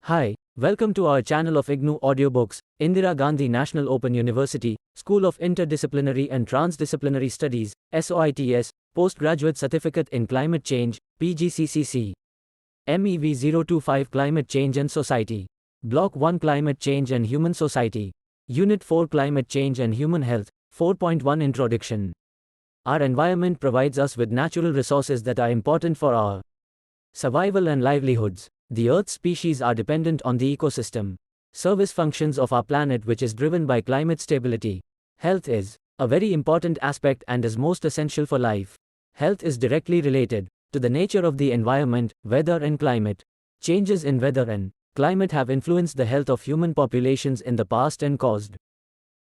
Hi, welcome to our channel of IGNOU Audiobooks, Indira Gandhi National Open University, School of Interdisciplinary and Transdisciplinary Studies, SOITS, Postgraduate Certificate in Climate Change, PGCCC. MEV 025 Climate Change and Society. Block 1 Climate Change and Human Society. Unit 4 Climate Change and Human Health, 4.1 Introduction. Our environment provides us with natural resources that are important for our survival and livelihoods. The Earth's species are dependent on the ecosystem, service functions of our planet, which is driven by climate stability. Health is a very important aspect and is most essential for life. Health is directly related to the nature of the environment, weather and climate. Changes in weather and climate have influenced the health of human populations in the past and caused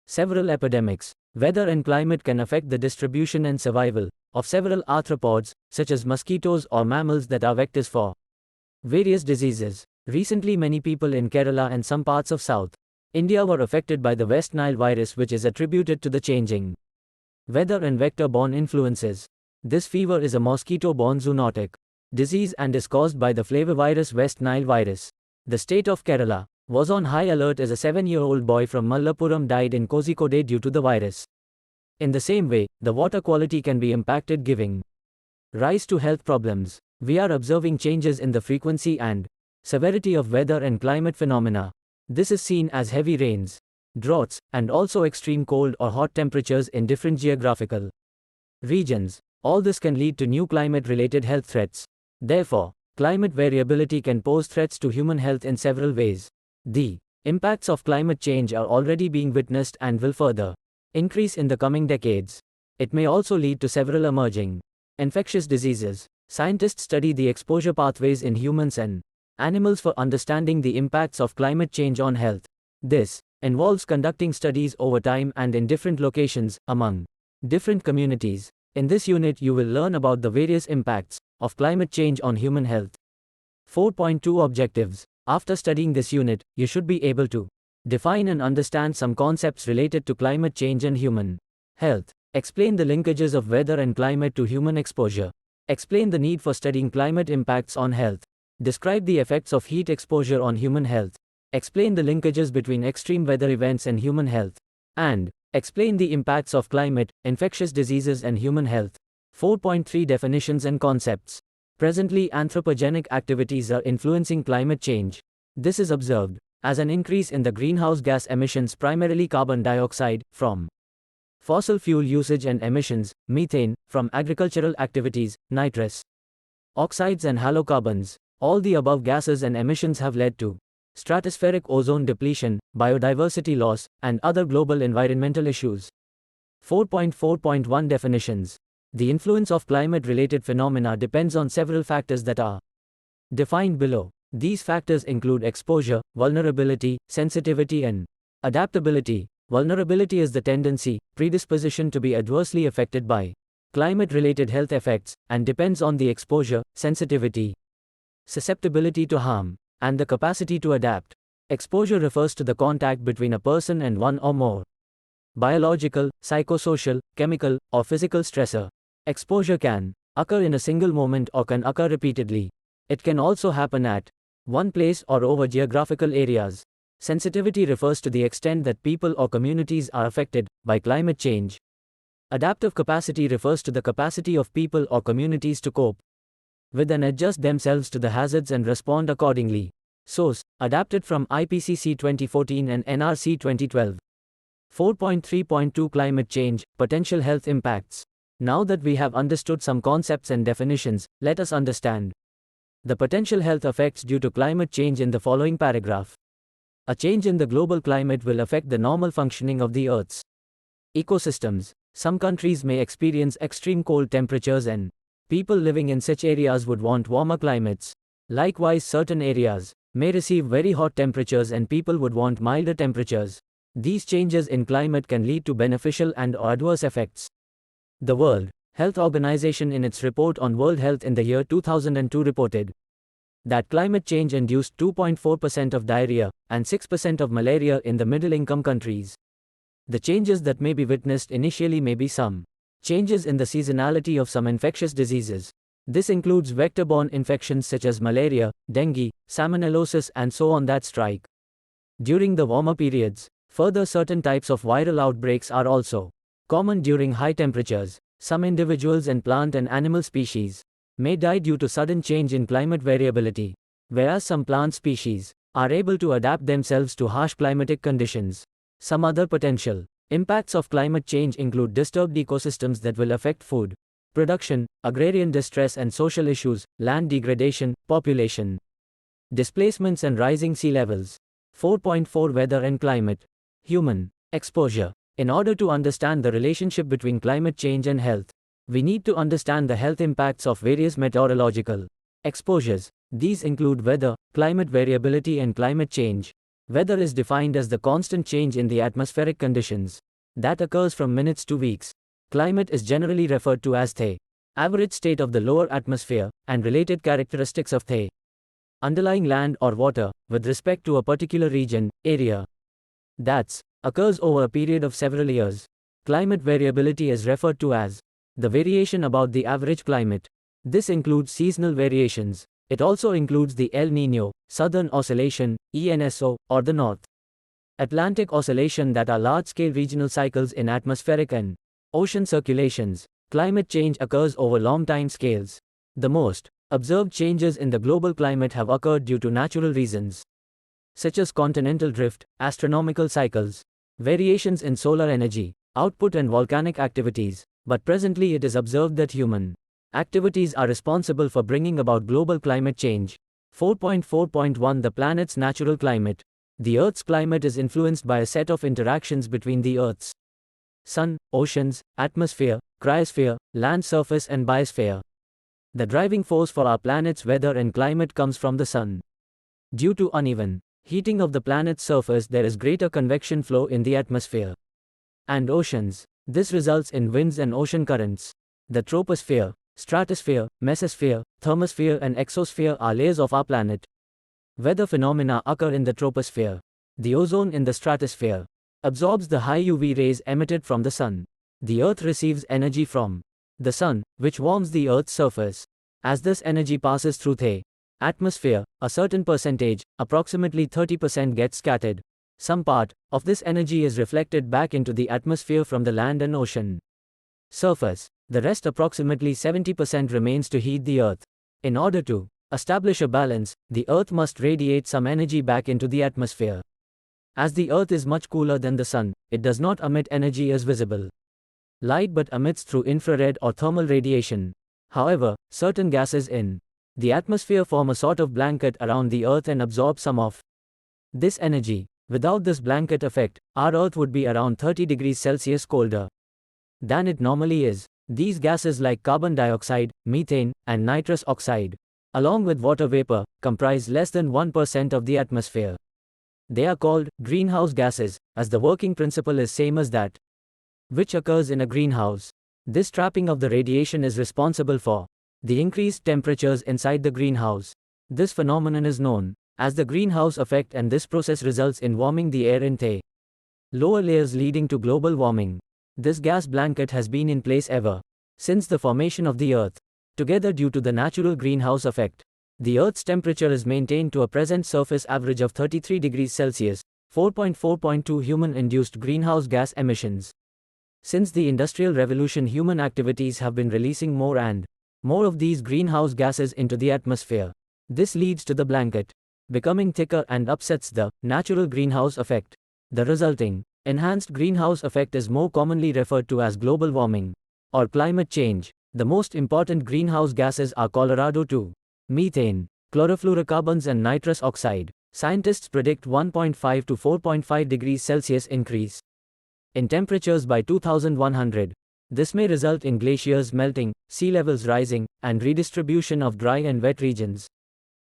several epidemics. Weather and climate can affect the distribution and survival of several arthropods, such as mosquitoes or mammals that are vectors for various diseases. Recently, many people in Kerala and some parts of South India were affected by the West Nile virus, which is attributed to the changing weather and vector-borne influences. This fever is a mosquito-borne zoonotic disease and is caused by the flavivirus West Nile virus. The state of Kerala was on high alert as a 7-year-old boy from Malappuram died in Kozhikode due to the virus. In the same way, the water quality can be impacted, giving rise to health problems. We are observing changes in the frequency and severity of weather and climate phenomena. This is seen as heavy rains, droughts, and also extreme cold or hot temperatures in different geographical regions. All this can lead to new climate-related health threats. Therefore, climate variability can pose threats to human health in several ways. The impacts of climate change are already being witnessed and will further increase in the coming decades. It may also lead to several emerging infectious diseases. Scientists study the exposure pathways in humans and animals for understanding the impacts of climate change on health. This involves conducting studies over time and in different locations, among different communities. In this unit, you will learn about the various impacts of climate change on human health. 4.2 Objectives. After studying this unit, you should be able to define and understand some concepts related to climate change and human health. Explain the linkages of weather and climate to human exposure. Explain the need for studying climate impacts on health. Describe the effects of heat exposure on human health. Explain the linkages between extreme weather events and human health. And explain the impacts of climate, infectious diseases and human health. 4.3 Definitions and concepts. Presently, anthropogenic activities are influencing climate change. This is observed as an increase in the greenhouse gas emissions, primarily carbon dioxide, from fossil fuel usage and emissions, methane, from agricultural activities, nitrous oxides and halocarbons. All the above gases and emissions have led to stratospheric ozone depletion, biodiversity loss, and other global environmental issues. 4.4.1 Definitions. The influence of climate-related phenomena depends on several factors that are defined below. These factors include exposure, vulnerability, sensitivity, and adaptability. Vulnerability is the tendency, predisposition to be adversely affected by climate-related health effects, and depends on the exposure, sensitivity, susceptibility to harm, and the capacity to adapt. Exposure refers to the contact between a person and one or more biological, psychosocial, chemical, or physical stressor. Exposure can occur in a single moment or can occur repeatedly. It can also happen at one place or over geographical areas. Sensitivity refers to the extent that people or communities are affected by climate change. Adaptive capacity refers to the capacity of people or communities to cope with and adjust themselves to the hazards and respond accordingly. Source: adapted from IPCC 2014 and NRC 2012. 4.3.2 Climate change, potential health impacts. Now that we have understood some concepts and definitions, let us understand the potential health effects due to climate change in the following paragraph. A change in the global climate will affect the normal functioning of the Earth's ecosystems. Some countries may experience extreme cold temperatures and people living in such areas would want warmer climates. Likewise, certain areas may receive very hot temperatures and people would want milder temperatures. These changes in climate can lead to beneficial and or adverse effects. The World Health Organization, in its report on world health in the year 2002, reported that climate change induced 2.4% of diarrhea and 6% of malaria in the middle-income countries. The changes that may be witnessed initially may be some changes in the seasonality of some infectious diseases, This includes vector-borne infections such as malaria, dengue, salmonellosis and so on that strike during the warmer periods. Further, certain types of viral outbreaks are also common during high temperatures. Some individuals and plant and animal species may die due to sudden change in climate variability, whereas some plant species are able to adapt themselves to harsh climatic conditions. Some other potential impacts of climate change include disturbed ecosystems that will affect food production, agrarian distress and social issues, land degradation, population displacements and rising sea levels. 4.4 Weather and climate. Human exposure. In order to understand the relationship between climate change and health, we need to understand the health impacts of various meteorological exposures. These include weather, climate variability and climate change. Weather is defined as the constant change in the atmospheric conditions that occurs from minutes to weeks. Climate is generally referred to as the average state of the lower atmosphere and related characteristics of the underlying land or water with respect to a particular region, area that occurs over a period of several years. Climate variability is referred to as the variation about the average climate. This includes seasonal variations. It also includes the El Niño, Southern Oscillation, ENSO, or the North Atlantic Oscillation that are large-scale regional cycles in atmospheric and ocean circulations. Climate change occurs over long time scales. The most observed changes in the global climate have occurred due to natural reasons, such as continental drift, astronomical cycles, variations in solar energy output and volcanic activities. But presently it is observed that human activities are responsible for bringing about global climate change. 4.4.1 The planet's natural climate. The Earth's climate is influenced by a set of interactions between the Earth's sun, oceans, atmosphere, cryosphere, land surface and biosphere. The driving force for our planet's weather and climate comes from the sun. Due to uneven heating of the planet's surface, there is greater convection flow in the atmosphere and oceans. This results in winds and ocean currents. The troposphere, stratosphere, mesosphere, thermosphere and exosphere are layers of our planet. Weather phenomena occur in the troposphere. The ozone in the stratosphere absorbs the high UV rays emitted from the sun. The Earth receives energy from the sun, which warms the Earth's surface. As this energy passes through the atmosphere, a certain percentage, approximately 30%, gets scattered. Some part of this energy is reflected back into the atmosphere from the land and ocean surface. The rest, approximately 70%, remains to heat the Earth. In order to establish a balance, the Earth must radiate some energy back into the atmosphere. As the Earth is much cooler than the sun, it does not emit energy as visible light but emits through infrared or thermal radiation. However, certain gases in the atmosphere form a sort of blanket around the Earth and absorb some of this energy. Without this blanket effect, our Earth would be around 30 degrees Celsius colder than it normally is. These gases like carbon dioxide, methane, and nitrous oxide, along with water vapor, comprise less than 1% of the atmosphere. They are called greenhouse gases, as the working principle is same as that which occurs in a greenhouse. This trapping of the radiation is responsible for the increased temperatures inside the greenhouse. This phenomenon is known as the greenhouse effect, and this process results in warming the air in the lower layers, leading to global warming. This gas blanket has been in place ever since the formation of the Earth. Together, due to the natural greenhouse effect, the Earth's temperature is maintained to a present surface average of 33 degrees Celsius. 4.4.2 Human-induced greenhouse gas emissions. Since the Industrial Revolution, human activities have been releasing more and more of these greenhouse gases into the atmosphere. This leads to the blanket becoming thicker and upsets the natural greenhouse effect. The resulting enhanced greenhouse effect is more commonly referred to as global warming or climate change. The most important greenhouse gases are Colorado 2, methane, chlorofluorocarbons and nitrous oxide. Scientists predict 1.5 to 4.5 degrees Celsius increase in temperatures by 2100. This may result in glaciers melting, sea levels rising, and redistribution of dry and wet regions.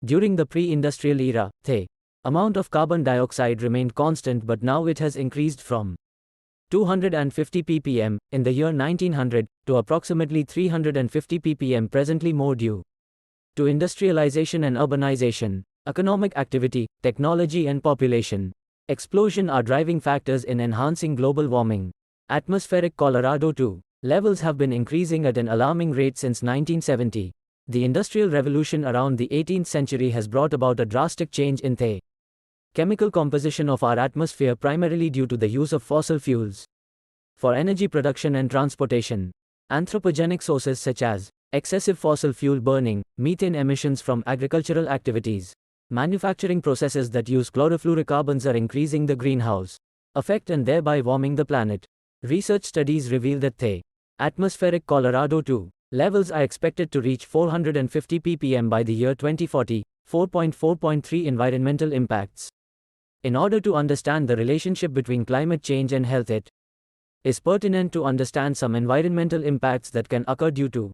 During the pre-industrial era, the amount of carbon dioxide remained constant, but now it has increased from 250 ppm in the year 1900 to approximately 350 ppm presently, more due to industrialization and urbanization. Economic activity, technology and population explosion are driving factors in enhancing global warming. Atmospheric Colorado 2 levels have been increasing at an alarming rate since 1970. The industrial revolution around the 18th century has brought about a drastic change in the chemical composition of our atmosphere, primarily due to the use of fossil fuels for energy production and transportation. Anthropogenic sources such as excessive fossil fuel burning, methane emissions from agricultural activities, manufacturing processes that use chlorofluorocarbons are increasing the greenhouse effect and thereby warming the planet. Research studies reveal that the atmospheric Colorado 2 levels are expected to reach 450 ppm by the year 2040. 4.4.3 Environmental impacts. In order to understand the relationship between climate change and health, it is pertinent to understand some environmental impacts that can occur due to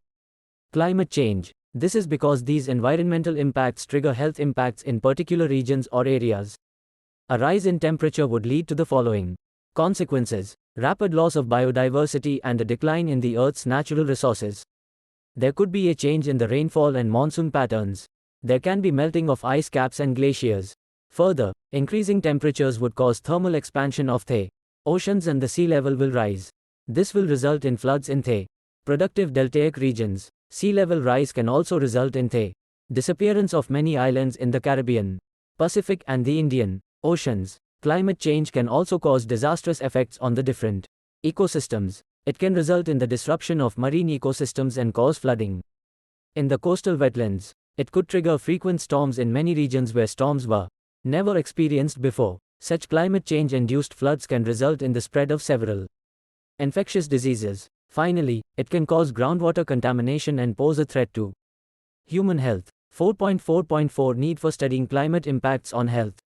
climate change. This is because these environmental impacts trigger health impacts in particular regions or areas. A rise in temperature would lead to the following consequences: rapid loss of biodiversity and a decline in the Earth's natural resources. There could be a change in the rainfall and monsoon patterns. There can be melting of ice caps and glaciers. Further, increasing temperatures would cause thermal expansion of the oceans and the sea level will rise. This will result in floods in the productive deltaic regions. Sea level rise can also result in the disappearance of many islands in the Caribbean, Pacific and the Indian Oceans. Climate change can also cause disastrous effects on the different ecosystems. It can result in the disruption of marine ecosystems and cause flooding in the coastal wetlands. It could trigger frequent storms in many regions where storms were never experienced before. Such climate change-induced floods can result in the spread of several infectious diseases. Finally, it can cause groundwater contamination and pose a threat to human health. 4.4.4 Need for studying climate impacts on health.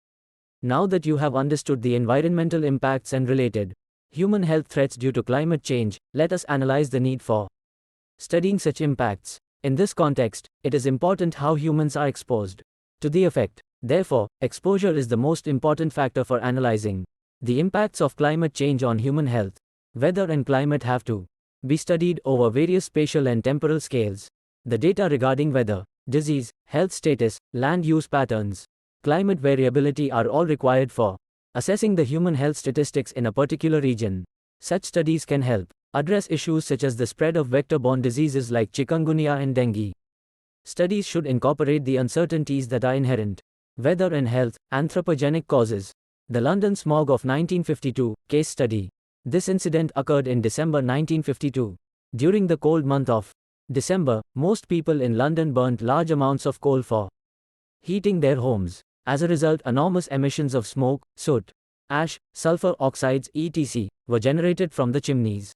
Now that you have understood the environmental impacts and related human health threats due to climate change, let us analyze the need for studying such impacts. In this context, it is important how humans are exposed to the effect. Therefore, exposure is the most important factor for analyzing the impacts of climate change on human health. Weather and climate have to be studied over various spatial and temporal scales. The data regarding weather, disease, health status, land use patterns, climate variability are all required for assessing the human health statistics in a particular region. Such studies can help address issues such as the spread of vector-borne diseases like chikungunya and dengue. Studies should incorporate the uncertainties that are inherent. Weather and health, anthropogenic causes. The London smog of 1952, case study. This incident occurred in December 1952. During the cold month of December, most people in London burnt large amounts of coal for heating their homes. As a result, enormous emissions of smoke, soot, ash, sulfur oxides etc. were generated from the chimneys.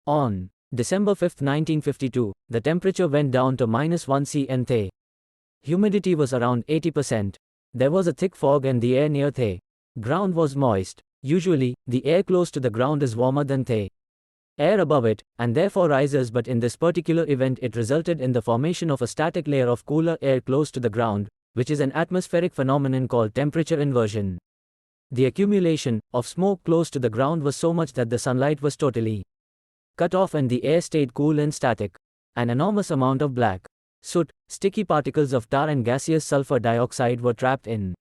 On December 5, 1952, the temperature went down to -1 C and the humidity was around 80%. There was a thick fog and the air near the ground was moist. Usually, the air close to the ground is warmer than the air above it, and therefore rises, but in this particular event it resulted in the formation of a static layer of cooler air close to the ground, which is an atmospheric phenomenon called temperature inversion. The accumulation of smoke close to the ground was so much that the sunlight was totally cut off and the air stayed cool and static. An enormous amount of black soot, sticky particles of tar and gaseous sulfur dioxide were trapped in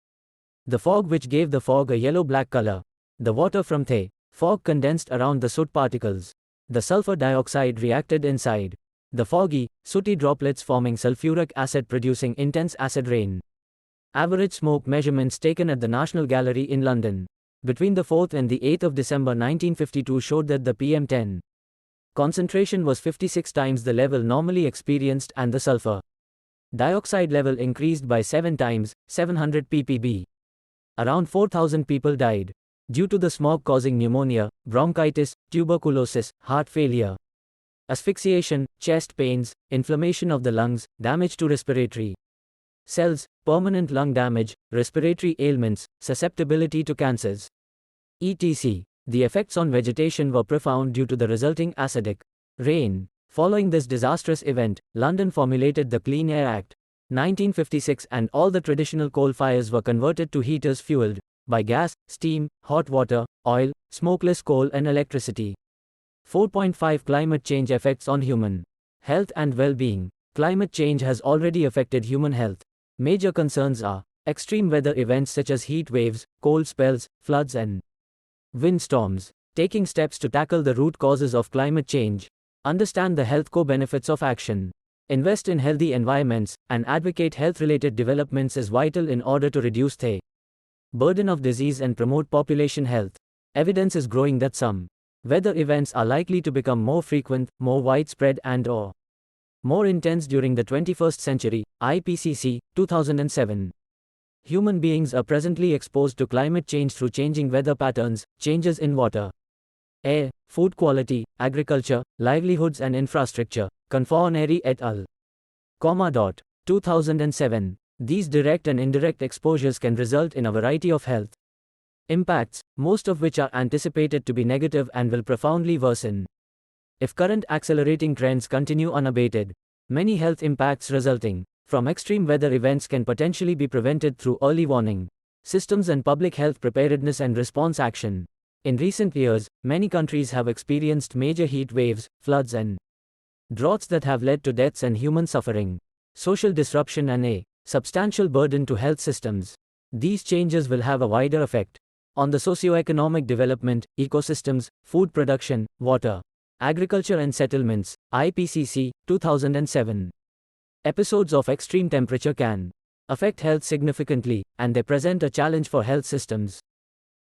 the fog, which gave the fog a yellow-black color. The water from the fog condensed around the soot particles. The sulfur dioxide reacted inside the foggy, sooty droplets, forming sulfuric acid, producing intense acid rain. Average smoke measurements taken at the National Gallery in London between the 4th and the 8th of December 1952 showed that the PM10 concentration was 56 times the level normally experienced and the sulfur dioxide level increased by 7 times, 700 ppb. Around 4,000 people died due to the smog, causing pneumonia, bronchitis, tuberculosis, heart failure, asphyxiation, chest pains, inflammation of the lungs, damage to respiratory cells, permanent lung damage, respiratory ailments, susceptibility to cancers, etc. The effects on vegetation were profound due to the resulting acidic rain. Following this disastrous event, London formulated the Clean Air Act 1956, and all the traditional coal fires were converted to heaters fueled by gas, steam, hot water, oil, smokeless coal and electricity. 4.5 Climate change effects on human health and well-being. Climate change has already affected human health. Major concerns are extreme weather events such as heat waves, cold spells, floods and windstorms. Taking steps to tackle the root causes of climate change. Understand the health co-benefits of action. Invest in healthy environments and advocate health-related developments is vital in order to reduce the burden of disease and promote population health. Evidence is growing that some weather events are likely to become more frequent, more widespread and/or more intense during the 21st century. IPCC, 2007. Human beings are presently exposed to climate change through changing weather patterns, changes in water, air, food quality, agriculture, livelihoods and infrastructure. Conforneri et al. 2007. These direct and indirect exposures can result in a variety of health impacts, most of which are anticipated to be negative and will profoundly worsen if current accelerating trends continue unabated. Many health impacts resulting from extreme weather events can potentially be prevented through early warning systems and public health preparedness and response action. In recent years, many countries have experienced major heat waves, floods and droughts that have led to deaths and human suffering, social disruption and a substantial burden to health systems. These changes will have a wider effect on the socio-economic development, ecosystems, food production, water, agriculture and settlements. IPCC, 2007. Episodes of extreme temperature can affect health significantly, and they present a challenge for health systems.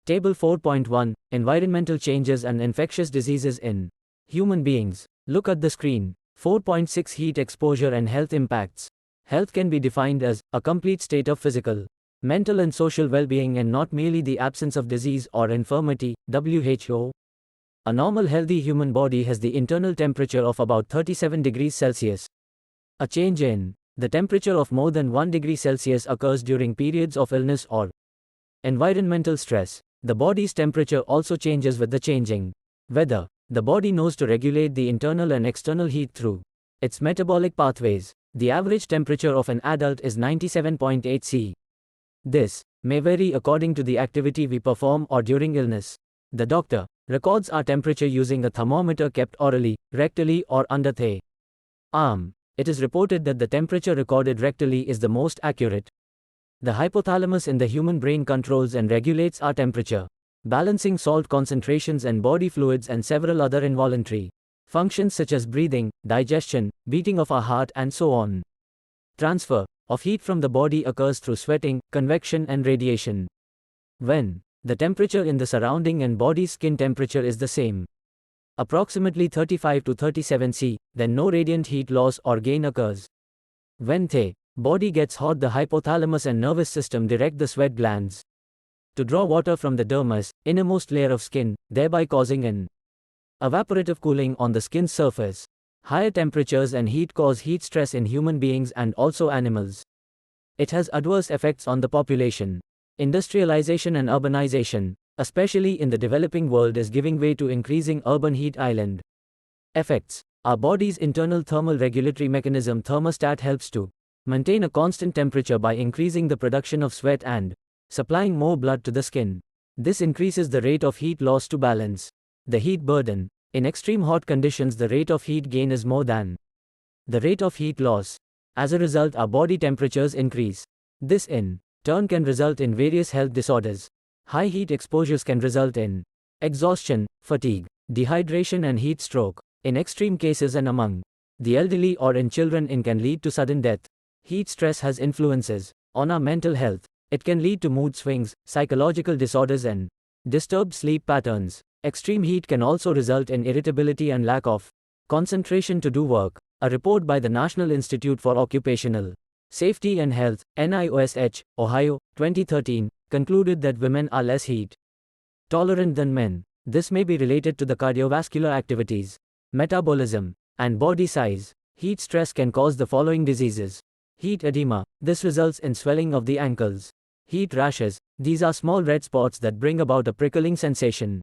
Table 4.1 Environmental changes and infectious diseases in human beings. Look at the screen. 4.6 Heat exposure and health impacts. Health can be defined as a complete state of physical, mental and social well-being and not merely the absence of disease or infirmity. WHO. A normal healthy human body has the internal temperature of about 37 degrees Celsius. A change in the temperature of more than 1 degree Celsius occurs during periods of illness or environmental stress. The body's temperature also changes with the changing weather. The body knows to regulate the internal and external heat through its metabolic pathways. The average temperature of an adult is 97.8 C. This may vary according to the activity we perform or during illness. The doctor records our temperature using a thermometer kept orally, rectally or under the arm. It is reported that the temperature recorded rectally is the most accurate. The hypothalamus in the human brain controls and regulates our temperature, balancing salt concentrations and body fluids and several other involuntary functions such as breathing, digestion, beating of our heart and so on. Transfer of heat from the body occurs through sweating, convection and radiation. When the temperature in the surrounding and body's skin temperature is the same, approximately 35 to 37 C, then no radiant heat loss or gain occurs. When the body gets hot, the hypothalamus and nervous system direct the sweat glands to draw water from the dermis, innermost layer of skin, thereby causing an evaporative cooling on the skin's surface. Higher temperatures and heat cause heat stress in human beings and also animals. It has adverse effects on the population. Industrialization and urbanization, especially in the developing world, is giving way to increasing urban heat island effects. Our body's internal thermal regulatory mechanism thermostat helps to maintain a constant temperature by increasing the production of sweat and supplying more blood to the skin. This increases the rate of heat loss to balance the heat burden. In extreme hot conditions, the rate of heat gain is more than the rate of heat loss. As a result, our body temperatures increase. This in turn can result in various health disorders. High heat exposures can result in exhaustion, fatigue, dehydration and heat stroke. In extreme cases and among the elderly or in children, it can lead to sudden death. Heat stress has influences on our mental health. It can lead to mood swings, psychological disorders and disturbed sleep patterns. Extreme heat can also result in irritability and lack of concentration to do work. A report by the National Institute for Occupational Safety and Health, NIOSH, Ohio, 2013, concluded that women are less heat tolerant than men. This may be related to the cardiovascular activities, metabolism, and body size. Heat stress can cause the following diseases. Heat edema. This results in swelling of the ankles. Heat rashes. These are small red spots that bring about a prickling sensation.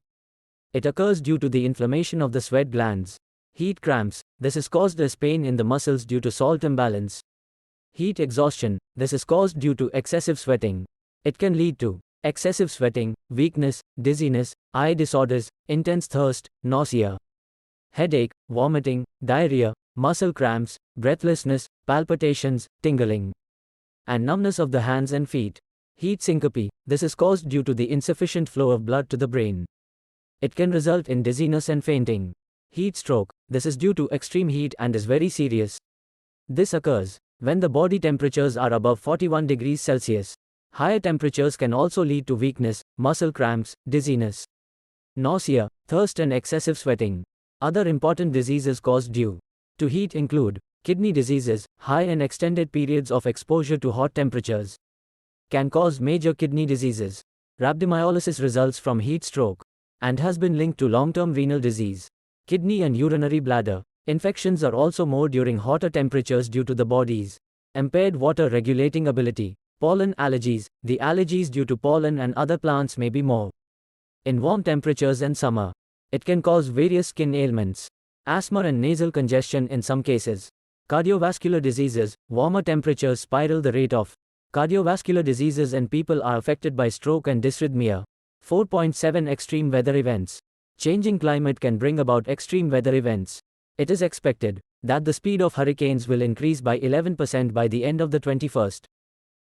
It occurs due to the inflammation of the sweat glands. Heat cramps. This is caused as pain in the muscles due to salt imbalance. Heat exhaustion. This is caused due to excessive sweating. It can lead to excessive sweating, weakness, dizziness, eye disorders, intense thirst, nausea, headache, vomiting, diarrhea, muscle cramps, breathlessness, palpitations, tingling, and numbness of the hands and feet. Heat syncope. This is caused due to the insufficient flow of blood to the brain. It can result in dizziness and fainting. Heat stroke. This is due to extreme heat and is very serious. This occurs when the body temperatures are above 41 degrees Celsius. Higher temperatures can also lead to weakness, muscle cramps, dizziness, nausea, thirst, and excessive sweating. Other important diseases caused due to heat include kidney diseases. High and extended periods of exposure to hot temperatures can cause major kidney diseases. Rhabdomyolysis results from heat stroke and has been linked to long-term renal disease. Kidney and urinary bladder infections are also more during hotter temperatures due to the body's impaired water regulating ability. Pollen allergies. The allergies due to pollen and other plants may be more in warm temperatures and summer. It can cause various skin ailments, asthma and nasal congestion in some cases. Cardiovascular diseases. Warmer temperatures spiral the rate of cardiovascular diseases and people are affected by stroke and dysrhythmia. 4.7 Extreme weather events. Changing climate can bring about extreme weather events. It is expected that the speed of hurricanes will increase by 11% by the end of the 21st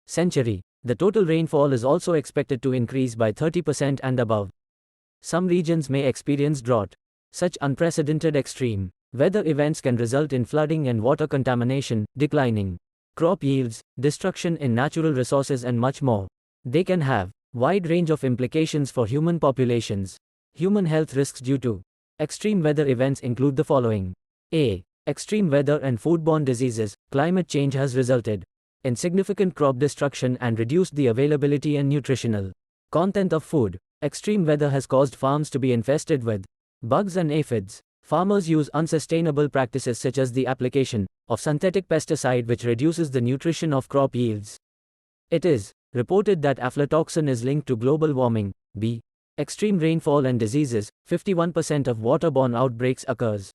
century. The total rainfall is also expected to increase by 30% and above. Some regions may experience drought. Such unprecedented extreme weather events can result in flooding and water contamination, declining crop yields, destruction in natural resources, and much more. They can have wide range of implications for human populations. Human health risks due to extreme weather events include the following. A. Extreme weather and foodborne diseases. Climate change has resulted in significant crop destruction and reduced the availability and nutritional content of food. Extreme weather has caused farms to be infested with bugs and aphids. Farmers use unsustainable practices such as the application of synthetic pesticide which reduces the nutrition of crop yields. It is reported that aflatoxin is linked to global warming. B. Extreme rainfall and diseases. 51% of waterborne outbreaks occurs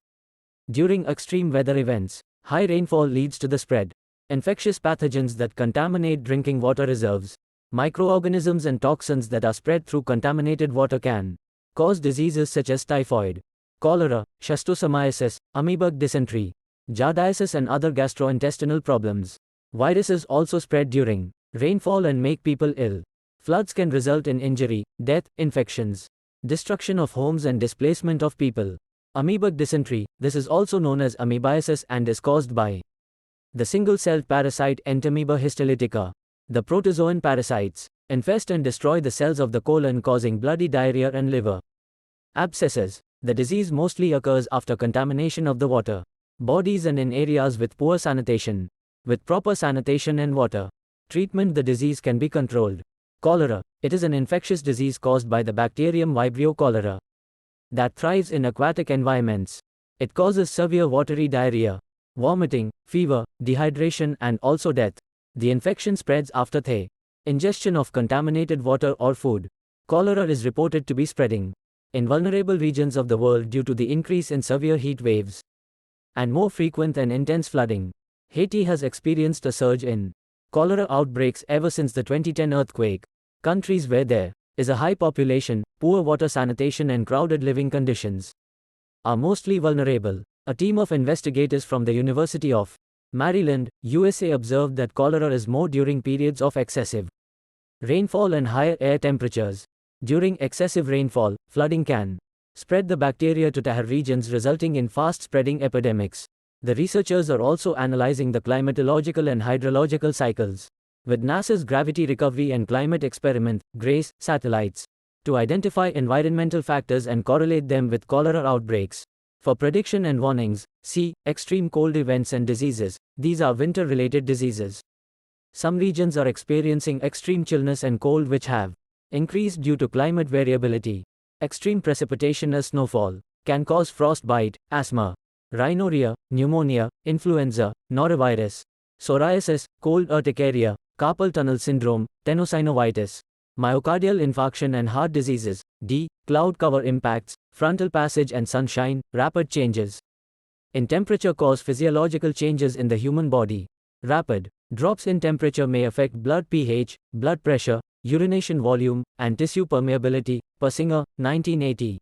during extreme weather events. High rainfall leads to the spread infectious pathogens that contaminate drinking water reserves. Microorganisms and toxins that are spread through contaminated water can cause diseases such as typhoid, cholera, schistosomiasis, amoebic dysentery, giardiasis, and other gastrointestinal problems. Viruses also spread during rainfall and make people ill. Floods can result in injury, death, infections, destruction of homes, and displacement of people. Amoebic dysentery. This is also known as amoebiasis and is caused by the single-celled parasite Entamoeba histolytica. The protozoan parasites infest and destroy the cells of the colon, causing bloody diarrhea and liver abscesses. The disease mostly occurs after contamination of the water bodies and in areas with poor sanitation. With proper sanitation and water treatment, the disease can be controlled. Cholera. It is an infectious disease caused by the bacterium Vibrio cholera that thrives in aquatic environments. It causes severe watery diarrhea, vomiting, fever, dehydration, and also death. The infection spreads after the ingestion of contaminated water or food. Cholera is reported to be spreading in vulnerable regions of the world due to the increase in severe heat waves and more frequent and intense flooding. Haiti has experienced a surge in cholera outbreaks ever since the 2010 earthquake. Countries where there is a high population, poor water sanitation, and crowded living conditions are mostly vulnerable. A team of investigators from the University of Maryland, USA observed that cholera is more during periods of excessive rainfall and higher air temperatures. During excessive rainfall, flooding can spread the bacteria to Sahara regions, resulting in fast-spreading epidemics. The researchers are also analyzing the climatological and hydrological cycles with NASA's Gravity Recovery and Climate Experiment, GRACE, satellites to identify environmental factors and correlate them with cholera outbreaks. For prediction and warnings, see extreme cold events and diseases. These are winter-related diseases. Some regions are experiencing extreme chillness and cold which have increased due to climate variability. Extreme precipitation as snowfall can cause frostbite, asthma, rhinorrhea, pneumonia, influenza, norovirus, psoriasis, cold urticaria, carpal tunnel syndrome, tenosynovitis, myocardial infarction, and heart diseases. D. Cloud cover impacts. Frontal passage and sunshine. Rapid changes in temperature cause physiological changes in the human body. Rapid drops in temperature may affect blood pH, blood pressure, urination volume, and tissue permeability. Persinger, 1980.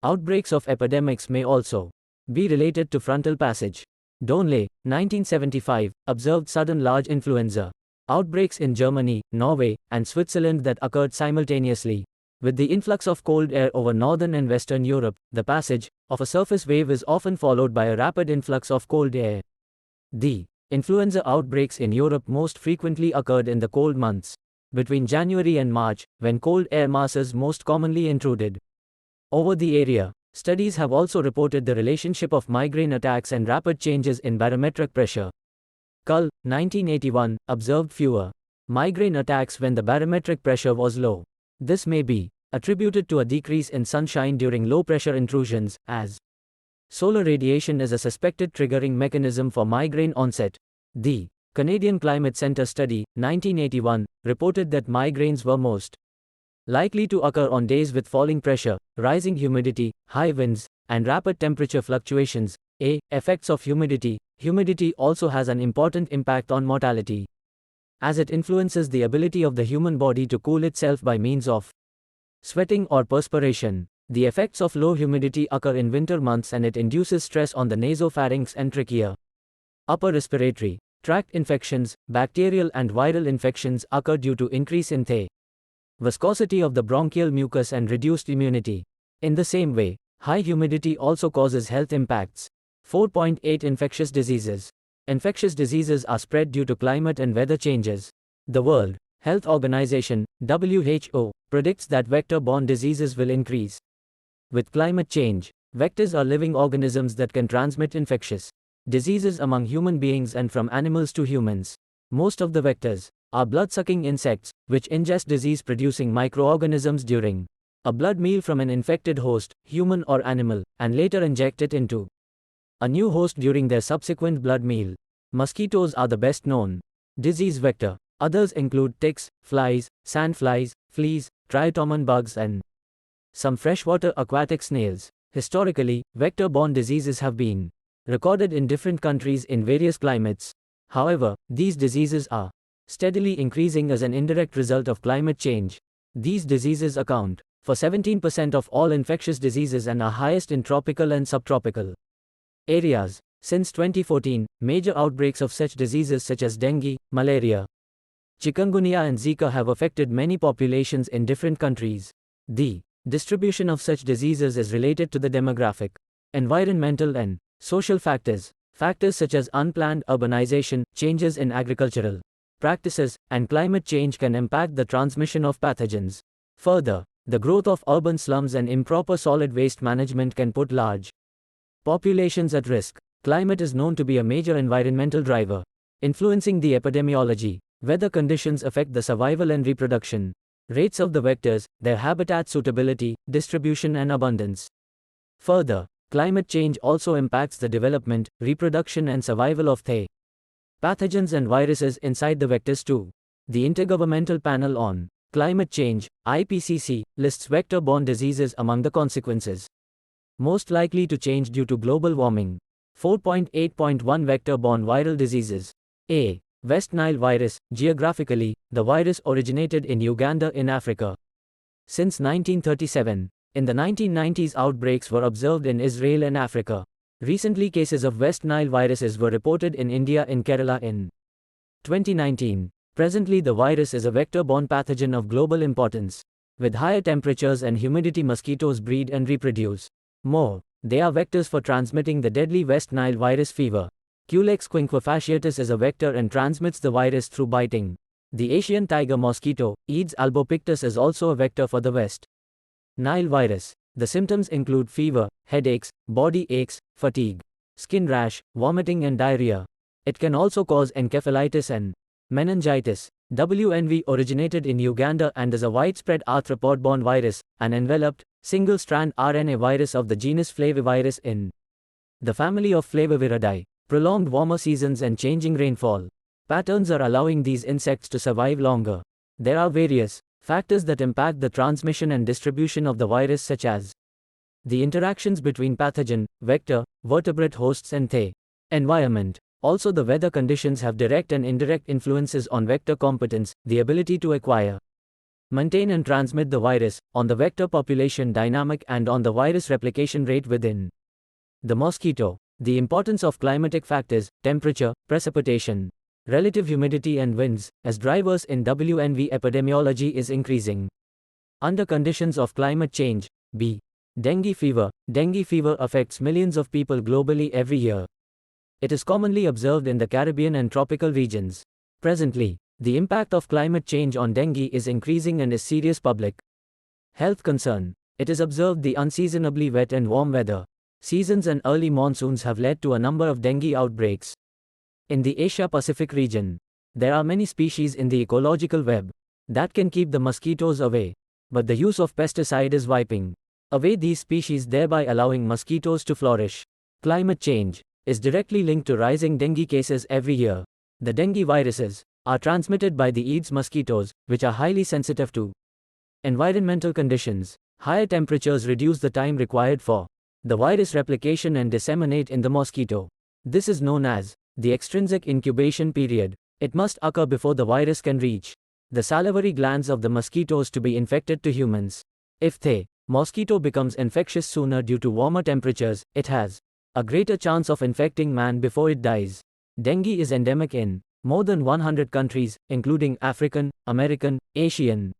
Outbreaks of epidemics may also be related to frontal passage. Donnelly, 1975, observed sudden large influenza outbreaks in Germany, Norway, and Switzerland that occurred simultaneously. With the influx of cold air over northern and western Europe, the passage of a surface wave is often followed by a rapid influx of cold air. The Influenza outbreaks in Europe most frequently occurred in the cold months, between January and March, when cold air masses most commonly intruded over the area. Studies have also reported the relationship of migraine attacks and rapid changes in barometric pressure. Cull, 1981, observed fewer migraine attacks when the barometric pressure was low. This may be attributed to a decrease in sunshine during low-pressure intrusions, as solar radiation is a suspected triggering mechanism for migraine onset. The Canadian Climate Centre study, 1981, reported that migraines were most likely to occur on days with falling pressure, rising humidity, high winds, and rapid temperature fluctuations. Effects of humidity. Humidity also has an important impact on mortality, as it influences the ability of the human body to cool itself by means of sweating or perspiration. The effects of low humidity occur in winter months and it induces stress on the nasopharynx and trachea. Upper respiratory tract infections, bacterial and viral infections occur due to increase in the viscosity of the bronchial mucus and reduced immunity. In the same way, high humidity also causes health impacts. 4.8 Infectious diseases. Infectious diseases are spread due to climate and weather changes. The World Health Organization, WHO, predicts that vector-borne diseases will increase with climate change. Vectors are living organisms that can transmit infectious diseases among human beings and from animals to humans. Most of the vectors are blood-sucking insects, which ingest disease-producing microorganisms during a blood meal from an infected host, human or animal, and later inject it into a new host during their subsequent blood meal. Mosquitoes are the best known disease vector. Others include ticks, flies, sandflies, fleas, triatomon bugs, and some freshwater aquatic snails. Historically, vector-borne diseases have been recorded in different countries in various climates. However, these diseases are steadily increasing as an indirect result of climate change. These diseases account for 17% of all infectious diseases and are highest in tropical and subtropical areas. Since 2014, major outbreaks of such diseases such as dengue, malaria, chikungunya and Zika have affected many populations in different countries. The distribution of such diseases is related to the demographic, environmental and social factors. Factors such as unplanned urbanization, changes in agricultural practices, and climate change can impact the transmission of pathogens. Further, the growth of urban slums and improper solid waste management can put large populations at risk. Climate is known to be a major environmental driver, influencing the epidemiology. Weather conditions affect the survival and reproduction rates of the vectors, their habitat suitability, distribution, and abundance. Further, climate change also impacts the development, reproduction, and survival of the pathogens and viruses inside the vectors too. The Intergovernmental Panel on Climate Change, IPCC, lists vector-borne diseases among the consequences most likely to change due to global warming. 4.8.1 Vector-borne viral diseases. A. West Nile virus. Geographically, the virus originated in Uganda in Africa. Since 1937, in the 1990s outbreaks were observed in Israel and Africa. Recently cases of West Nile viruses were reported in India in Kerala in 2019. Presently the virus is a vector-borne pathogen of global importance. With higher temperatures and humidity, mosquitoes breed and reproduce more. They are vectors for transmitting the deadly West Nile virus fever. Culex quinquefasciatus is a vector and transmits the virus through biting. The Asian tiger mosquito, Aedes albopictus, is also a vector for the West Nile virus. The symptoms include fever, headaches, body aches, fatigue, skin rash, vomiting, and diarrhea. It can also cause encephalitis and meningitis. WNV originated in Uganda and is a widespread arthropod-borne virus, an enveloped, single-strand RNA virus of the genus Flavivirus in the family of Flaviviridae. Prolonged warmer seasons and changing rainfall patterns are allowing these insects to survive longer. There are various factors that impact the transmission and distribution of the virus, such as the interactions between pathogen, vector, vertebrate hosts, and the environment. Also, the weather conditions have direct and indirect influences on vector competence, the ability to acquire, maintain, and transmit the virus, on the vector population dynamic, and on the virus replication rate within the mosquito. The importance of climatic factors, temperature, precipitation, relative humidity, and winds, as drivers in WNV epidemiology is increasing. Under conditions of climate change. B. Dengue fever. Dengue fever affects millions of people globally every year. It is commonly observed in the Caribbean and tropical regions. Presently, the impact of climate change on dengue is increasing and is serious public health concern. It is observed the unseasonably wet and warm weather seasons and early monsoons have led to a number of dengue outbreaks. In the Asia-Pacific region, there are many species in the ecological web that can keep the mosquitoes away, but the use of pesticide is wiping away these species, thereby allowing mosquitoes to flourish. Climate change is directly linked to rising dengue cases every year. The dengue viruses are transmitted by the Aedes mosquitoes, which are highly sensitive to environmental conditions. Higher temperatures reduce the time required for the virus replication and disseminate in the mosquito. This is known as the extrinsic incubation period. It must occur before the virus can reach the salivary glands of the mosquitoes to be infected to humans. If the mosquito becomes infectious sooner due to warmer temperatures, it has a greater chance of infecting man before it dies. Dengue is endemic in more than 100 countries, including African, American, Asian,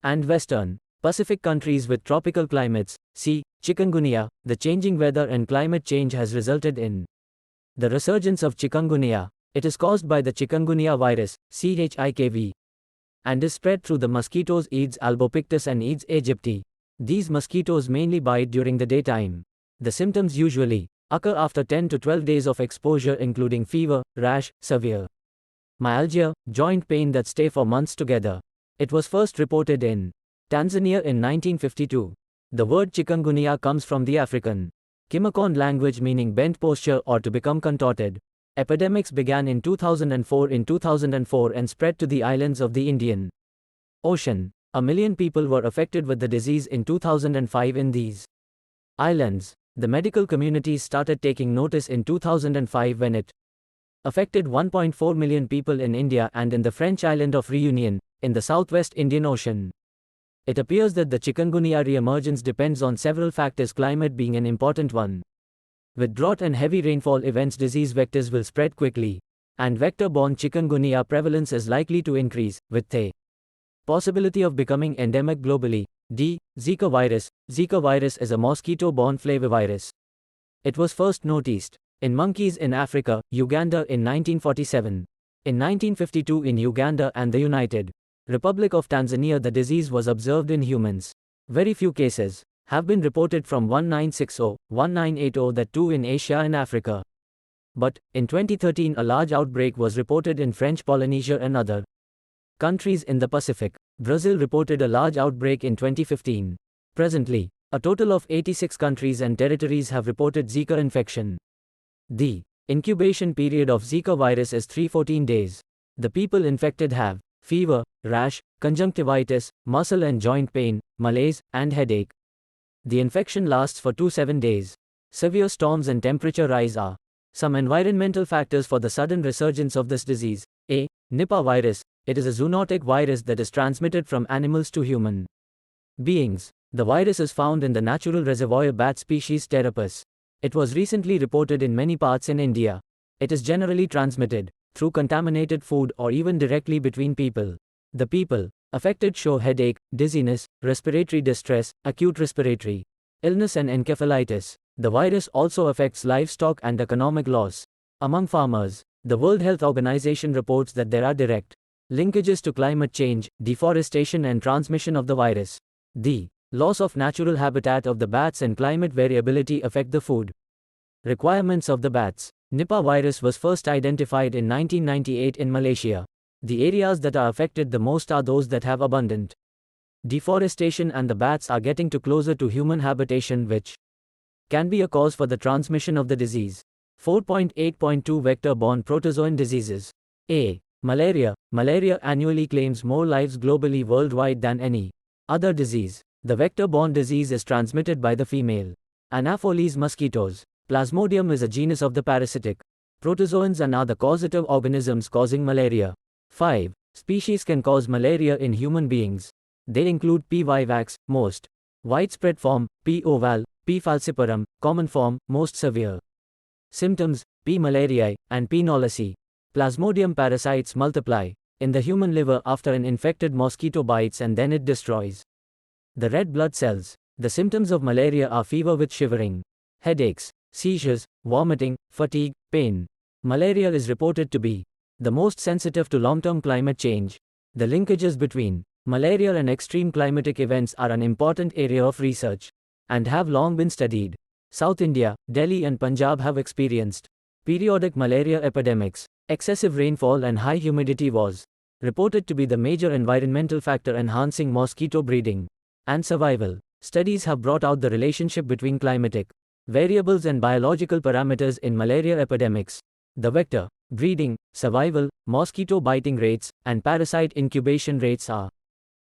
and Western Pacific countries with tropical climates. See chikungunya. The changing weather and climate change has resulted in the resurgence of chikungunya. It is caused by the chikungunya virus, CHIKV, and is spread through the mosquitoes Aedes albopictus and Aedes aegypti. These mosquitoes mainly bite during the daytime. The symptoms usually occur after 10 to 12 days of exposure, including fever, rash, severe myalgia, joint pain that stay for months together. It was first reported in Tanzania in 1952. The word chikungunya comes from the African Kimakon language meaning bent posture or to become contorted. Epidemics began in 2004 and spread to the islands of the Indian Ocean. 1 million people were affected with the disease in 2005 in these islands. The medical communities started taking notice in 2005 when it affected 1.4 million people in India and in the French island of Réunion, in the southwest Indian Ocean. It appears that the chikungunya re-emergence depends on several factors, climate being an important one. With drought and heavy rainfall events, disease vectors will spread quickly, and vector-borne chikungunya prevalence is likely to increase, with the possibility of becoming endemic globally. D. Zika virus. Zika virus is a mosquito-borne flavivirus. It was first noticed in monkeys in Africa, Uganda in 1947. In 1952 in Uganda and the United Republic of Tanzania the disease was observed in humans. Very few cases have been reported from 1960-1980 that too in Asia and Africa. But, in 2013 a large outbreak was reported in French Polynesia and other countries in the Pacific. Brazil reported a large outbreak in 2015. Presently, a total of 86 countries and territories have reported Zika infection. The incubation period of Zika virus is 314 days. The people infected have fever, rash, conjunctivitis, muscle and joint pain, malaise, and headache. The infection lasts for 7 days. Severe storms and temperature rise are some environmental factors for the sudden resurgence of this disease. A. Nipah virus. It is a zoonotic virus that is transmitted from animals to human beings. The virus is found in the natural reservoir bat species Pteropus. It was recently reported in many parts in India. It is generally transmitted through contaminated food or even directly between people. The people affected show headache, dizziness, respiratory distress, acute respiratory illness and encephalitis. The virus also affects livestock and economic loss among farmers. The World Health Organization reports that there are direct linkages to climate change, deforestation and transmission of the virus. The loss of natural habitat of the bats and climate variability affect the food requirements of the bats. Nipah virus was first identified in 1998 in Malaysia. The areas that are affected the most are those that have abundant deforestation, and the bats are getting too closer to human habitation, which can be a cause for the transmission of the disease. 4.8.2 Vector-borne protozoan diseases. A. Malaria. Malaria annually claims more lives globally worldwide than any other disease. The vector-borne disease is transmitted by the female Anopheles mosquitoes. Plasmodium is a genus of the parasitic protozoans and are the causative organisms causing malaria. 5 species can cause malaria in human beings. They include P. vivax, most widespread form, P. ovale, P. falciparum, common form, most severe symptoms, P. malariae, and P. knowlesi. Plasmodium parasites multiply in the human liver after an infected mosquito bites and then it destroys the red blood cells. The symptoms of malaria are fever with shivering, headaches, seizures, vomiting, fatigue, pain. Malaria is reported to be the most sensitive to long-term climate change. The linkages between malaria and extreme climatic events are an important area of research and have long been studied. South India, Delhi and Punjab have experienced periodic malaria epidemics. Excessive rainfall and high humidity was reported to be the major environmental factor enhancing mosquito breeding and survival. Studies have brought out the relationship between climatic variables and biological parameters in malaria epidemics. The vector, breeding, survival, mosquito biting rates, and parasite incubation rates are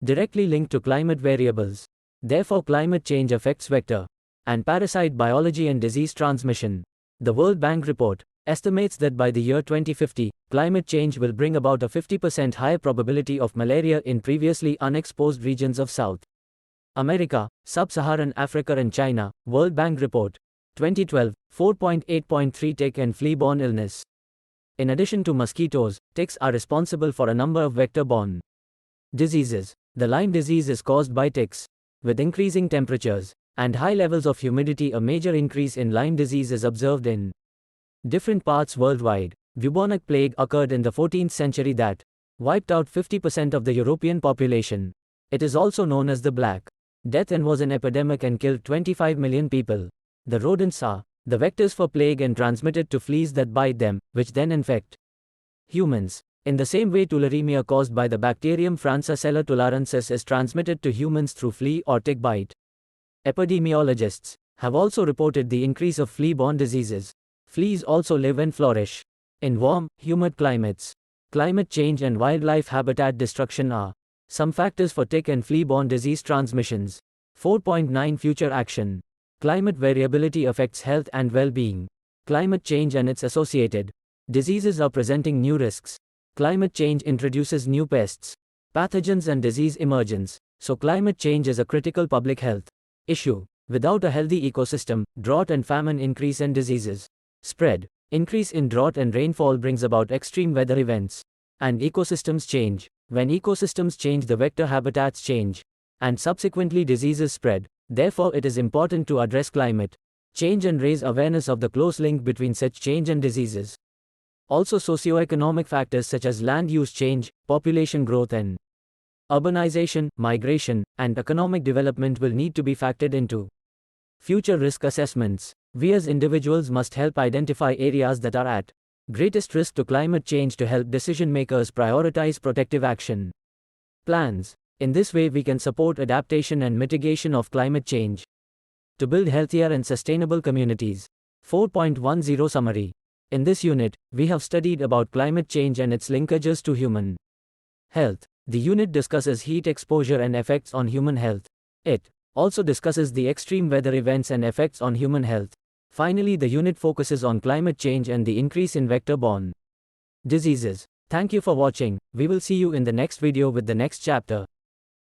directly linked to climate variables. Therefore, climate change affects vector and parasite biology and disease transmission. The World Bank report estimates that by the year 2050, climate change will bring about a 50% higher probability of malaria in previously unexposed regions of South America, Sub-Saharan Africa and China. World Bank report 2012, 4.8.3 tick and flea-borne illness. In addition to mosquitoes, ticks are responsible for a number of vector-borne diseases. The Lyme disease is caused by ticks. With increasing temperatures and high levels of humidity, a major increase in Lyme disease is observed in different parts worldwide. Bubonic plague occurred in the 14th century that wiped out 50% of the European population. It is also known as the Black Death and was an epidemic and killed 25 million people. The rodents are the vectors for plague and transmitted to fleas that bite them, which then infect humans. In the same way, tularemia caused by the bacterium Francisella tularensis is transmitted to humans through flea or tick bite. Epidemiologists have also reported the increase of flea-borne diseases. Fleas also live and flourish in warm, humid climates. Climate change and wildlife habitat destruction are some factors for tick and flea-borne disease transmissions. 4.9 Future action. Climate variability affects health and well-being. Climate change and its associated diseases are presenting new risks. Climate change introduces new pests, pathogens and disease emergence. So climate change is a critical public health issue. Without a healthy ecosystem, drought and famine increase and diseases spread. Increase in drought and rainfall brings about extreme weather events. And ecosystems change. When ecosystems change, the vector habitats change. And subsequently diseases spread. Therefore, it is important to address climate change and raise awareness of the close link between such change and diseases. Also, socioeconomic factors such as land use change, population growth and urbanization, migration, and economic development will need to be factored into future risk assessments. We as individuals must help identify areas that are at greatest risk to climate change to help decision makers prioritize protective action plans. In this way, we can support adaptation and mitigation of climate change to build healthier and sustainable communities. 4.10 Summary. In this unit, we have studied about climate change and its linkages to human health. The unit discusses heat exposure and effects on human health. It also discusses the extreme weather events and effects on human health. Finally, the unit focuses on climate change and the increase in vector-borne diseases. Thank you for watching. We will see you in the next video with the next chapter.